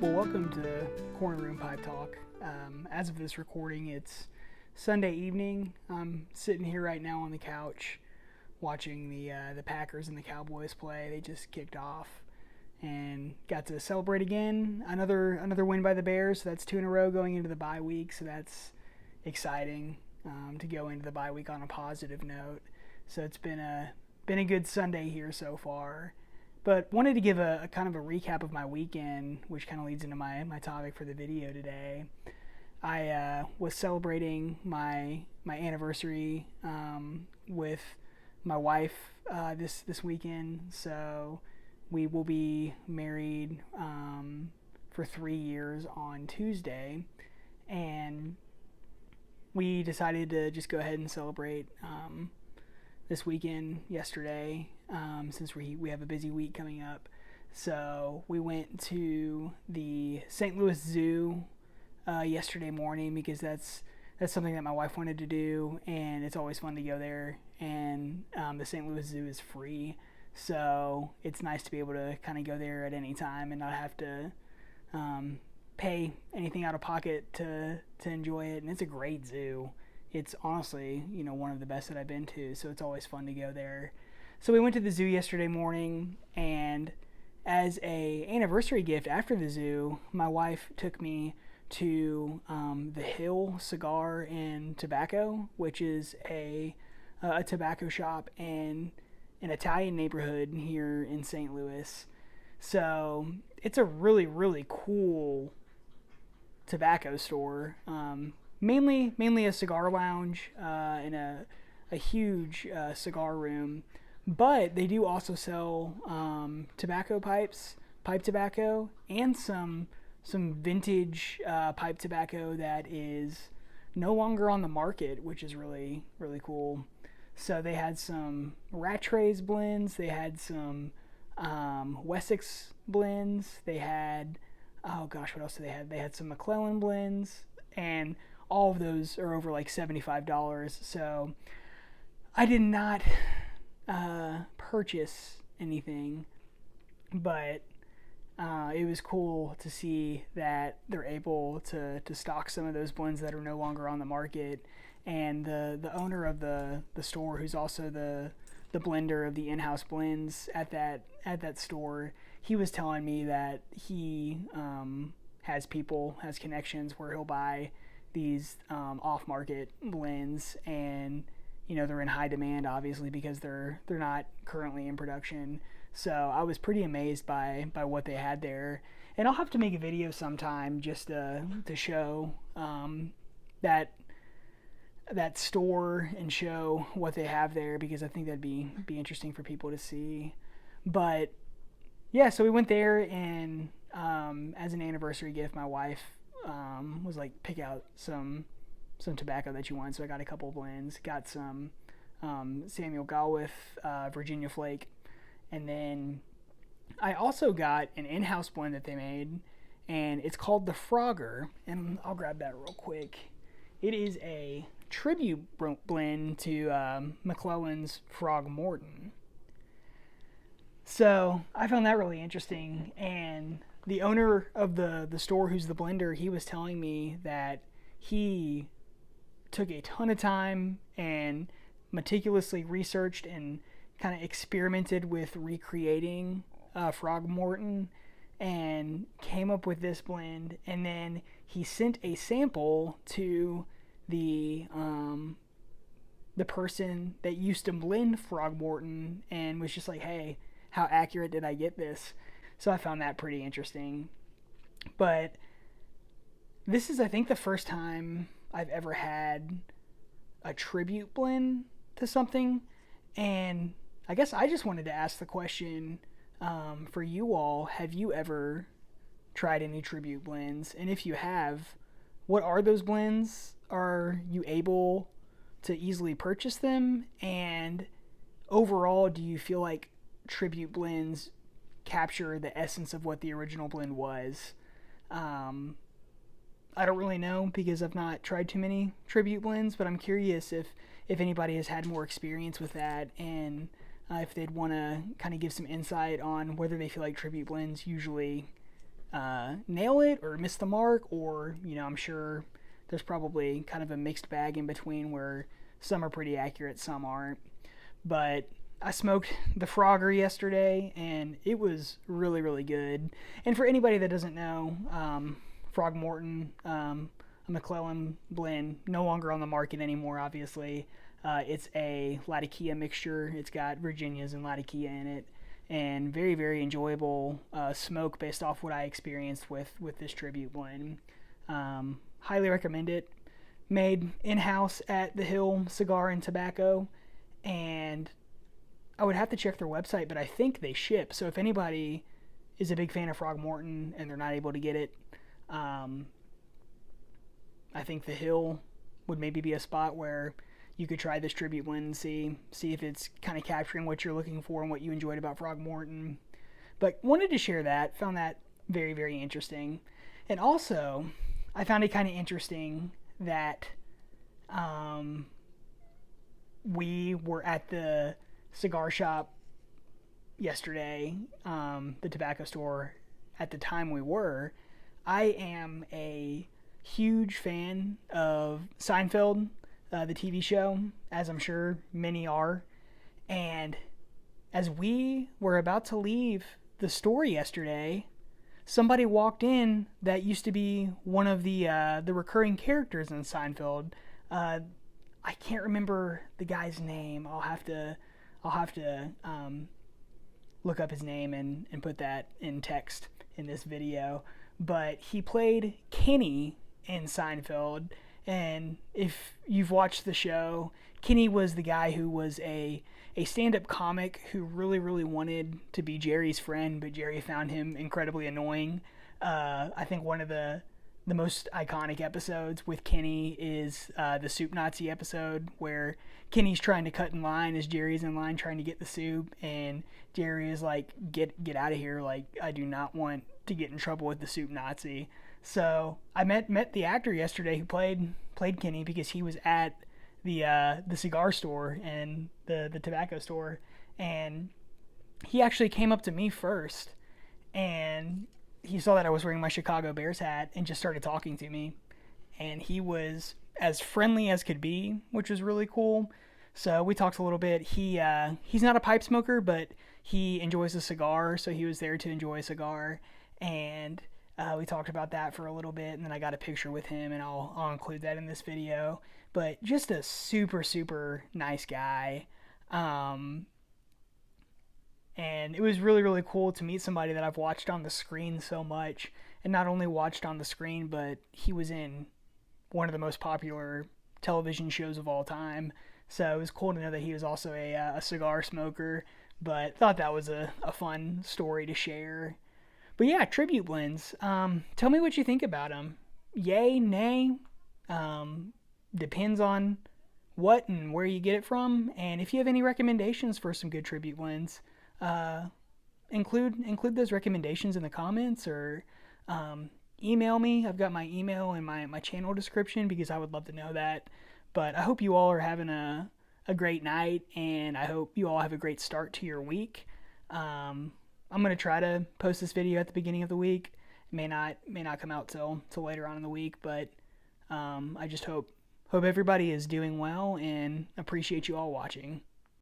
Well, welcome to Corner Room Pipe Talk. As of this recording, it's Sunday evening. I'm sitting here right now on the couch watching the Packers and the Cowboys play. They just kicked off and got to celebrate again. Another win by the Bears. So that's 2 in a row going into the bye week. So that's exciting to go into the bye week on a positive note. So it's been a good Sunday here so far. But wanted to give a kind of a recap of my weekend, which kind of leads into my topic for the video today. I was celebrating my anniversary with my wife this weekend. So we will be married for 3 years on Tuesday, and we decided to just go ahead and celebrate this weekend yesterday, since we have a busy week coming up. So we went to the St. Louis Zoo yesterday morning because that's something that my wife wanted to do, and it's always fun to go there. And the St. Louis Zoo is free, so it's nice to be able to kind of go there at any time and not have to pay anything out of pocket to enjoy it. And it's a great zoo. It's honestly, one of the best that I've been to, so it's always fun to go there. So we went to the zoo yesterday morning, and as a anniversary gift after the zoo, my wife took me to the Hill Cigar and Tobacco, which is a tobacco shop in an Italian neighborhood here in St. Louis. So it's a really, really cool tobacco store. Mainly a cigar lounge and a huge cigar room, but they do also sell tobacco pipes, pipe tobacco, and some vintage pipe tobacco that is no longer on the market, which is really, really cool. So they had some Rattrays blends, they had some Wessex blends, they had, what else did they have? They had some McClellan blends, and all of those are over like $75. So I did not purchase anything, but it was cool to see that they're able to stock some of those blends that are no longer on the market. And the owner of the store, who's also the blender of the in-house blends at that store, he was telling me that he has connections where he'll buy these off-market blends, and they're in high demand, obviously, because they're not currently in production. So I was pretty amazed by what they had there, and I'll have to make a video sometime just to show that store and show what they have there, because I think that'd be interesting for people to see. But yeah, so we went there, and as an anniversary gift, my wife was like, pick out some tobacco that you want. So I got a couple blends, got some Samuel Galwith Virginia Flake, and then I also got an in-house blend that they made, and it's called the Frogger, and I'll grab that real quick. It is a tribute blend to McClellan's Frogmorton. So I found that really interesting, and the owner of the store, who's the blender, he was telling me that he took a ton of time and meticulously researched and kind of experimented with recreating Frogmorton and came up with this blend. And then he sent a sample to the person that used to blend Frogmorton and was just like, hey, how accurate did I get this? So I found that pretty interesting. But this is, I think, the first time I've ever had a tribute blend to something. And I guess I just wanted to ask the question for you all, have you ever tried any tribute blends? And if you have, what are those blends? Are you able to easily purchase them? And overall, do you feel like tribute blends capture the essence of what the original blend was? I don't really know, because I've not tried too many tribute blends, but I'm curious if anybody has had more experience with that, and if they'd want to kind of give some insight on whether they feel like tribute blends usually nail it or miss the mark, or, I'm sure there's probably kind of a mixed bag in between where some are pretty accurate, some aren't. But I smoked the Frogger yesterday, and it was really, really good. And for anybody that doesn't know, Frogmorton, a McClellan blend, no longer on the market anymore, obviously. It's a Latakia mixture. It's got Virginias and Latakia in it, and very, very enjoyable smoke based off what I experienced with this tribute blend. Highly recommend it. Made in-house at The Hill Cigar and Tobacco, and I would have to check their website, but I think they ship. So if anybody is a big fan of Frogmorton and they're not able to get it, I think The Hill would maybe be a spot where you could try this tribute blend and see if it's kind of capturing what you're looking for and what you enjoyed about Frogmorton. But wanted to share that. Found that very, very interesting. And also, I found it kind of interesting that we were at the cigar shop yesterday, the tobacco store at the time we were. I am a huge fan of Seinfeld, the TV show, as I'm sure many are. And as we were about to leave the store yesterday, somebody walked in that used to be one of the recurring characters in Seinfeld. I can't remember the guy's name. I'll have to look up his name and put that in text in this video. But he played Kenny in Seinfeld, and if you've watched the show, Kenny was the guy who was a stand-up comic who really, really wanted to be Jerry's friend, but Jerry found him incredibly annoying. I think one of the most iconic episodes with Kenny is the Soup Nazi episode, where Kenny's trying to cut in line as Jerry's in line trying to get the soup, and Jerry is like, get out of here, like, I do not want to get in trouble with the Soup Nazi. So I met the actor yesterday who played Kenny, because he was at the cigar store and the tobacco store, and he actually came up to me first, and he saw that I was wearing my Chicago Bears hat and just started talking to me, and he was as friendly as could be, which was really cool. So we talked a little bit. He's not a pipe smoker, but he enjoys a cigar, so he was there to enjoy a cigar, and we talked about that for a little bit, and then I got a picture with him, and I'll include that in this video. But just a super, super nice guy. And it was really, really cool to meet somebody that I've watched on the screen so much. And not only watched on the screen, but he was in one of the most popular television shows of all time. So it was cool to know that he was also a cigar smoker. But thought that was a fun story to share. But yeah, tribute blends. Tell me what you think about them. Yay, nay? Depends on what and where you get it from. And if you have any recommendations for some good tribute blends, include those recommendations in the comments, or email me. I've got my email in my channel description, because I would love to know that. But I hope you all are having a great night, and I hope you all have a great start to your week. I'm going to try to post this video at the beginning of the week. It may not come out till later on in the week, but I just hope everybody is doing well, and appreciate you all watching.